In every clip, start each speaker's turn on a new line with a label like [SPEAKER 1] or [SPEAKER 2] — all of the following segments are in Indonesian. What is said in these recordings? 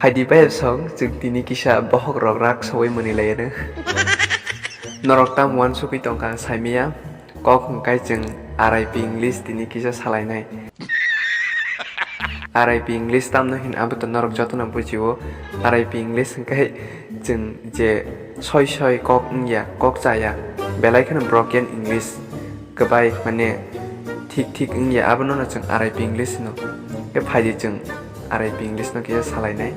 [SPEAKER 1] Haidi bayar song jeng tini kisah bohok rok rak sawai menilai na. Norok tamuan supi tongkang saimia kok ngkai jeng RIP English tini kisah salai nai. RIP English tam no hin abu to norok joto nam pujiwo RIP English ngkai jeng je soy kok ya kok jaya belai kan broken English kebai mane tik ya abu no jeng RIP English no ke phaji jeng RIP English no kisah salai nai.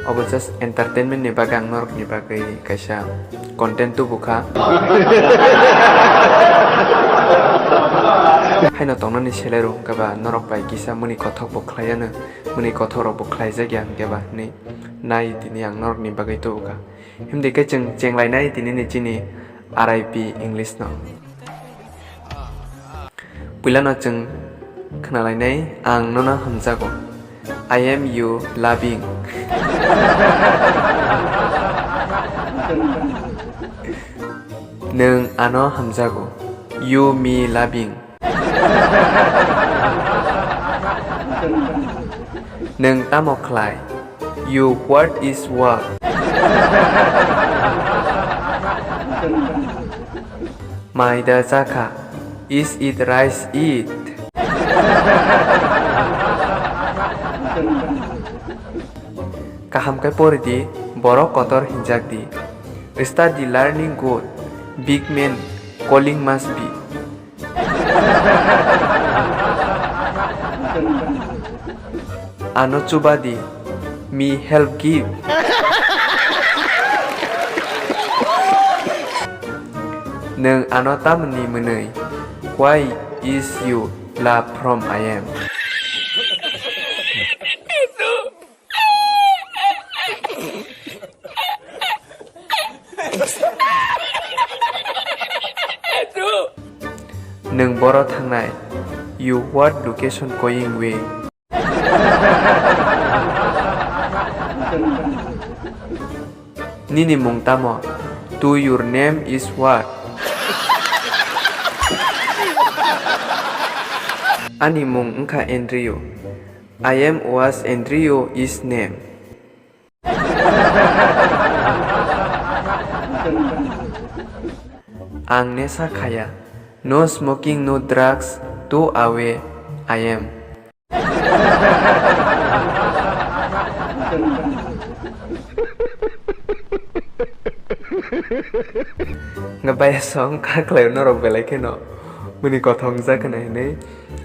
[SPEAKER 1] Obo just entertainment ni bagang norok ni bagai kaisa content tu buka. Hai no tongno ni selero kaba norok bai kisa muni kothok boklayana muni kothok rok boklai jagya kaba ni nai tini ang norok ni bagai tu buka. Himdi ke jeng lai nai tini ni chini RIP English no. Pula no jeng kenalai nai ang nona hamjago. I am you loving. Neng ano hamjago. You me loving. Neng tamoklai. You what is what. Maida zaka. Is it rice eat? Kaham kai pori di borok kotor hinjak di. Study learning good. Big man calling must be. Ano coba di me help give. Neng ano tamni menei. Why is you love from I am? Neng boro thangnai. You what location going way? Nini mong tamo. To your name is what? Ani mong engka Andrew. I am was Andrew is name. Ang nesa kaya. No smoking, no drugs. To away, I am. Ngabaya song kaklayo norok belai keno. Muni kothong za kana ini.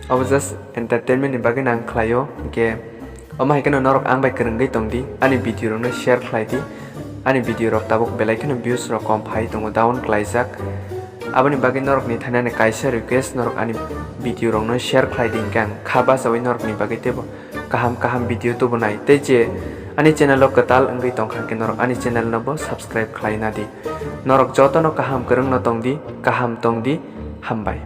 [SPEAKER 1] Awas just entertainment ni bagai nang klayo ke. Oma hikeno norok ang bai kerenggai tongdi. Ani video rong share klai di. Ani video rok tabuk belai keno views rok kompai tongo down klaijak. Abani bagai norok ni thanane kaisa request norok ani video rong share klai dingkang. Khaba sawai norok ni bagai tebo kaham video tu bonai. Teje ani channel lo ketal enggai tongkha ke norok ani channel no bo subscribe klai na di. Norok joto no kaham kereng no tongdi kaham tongdi hambai.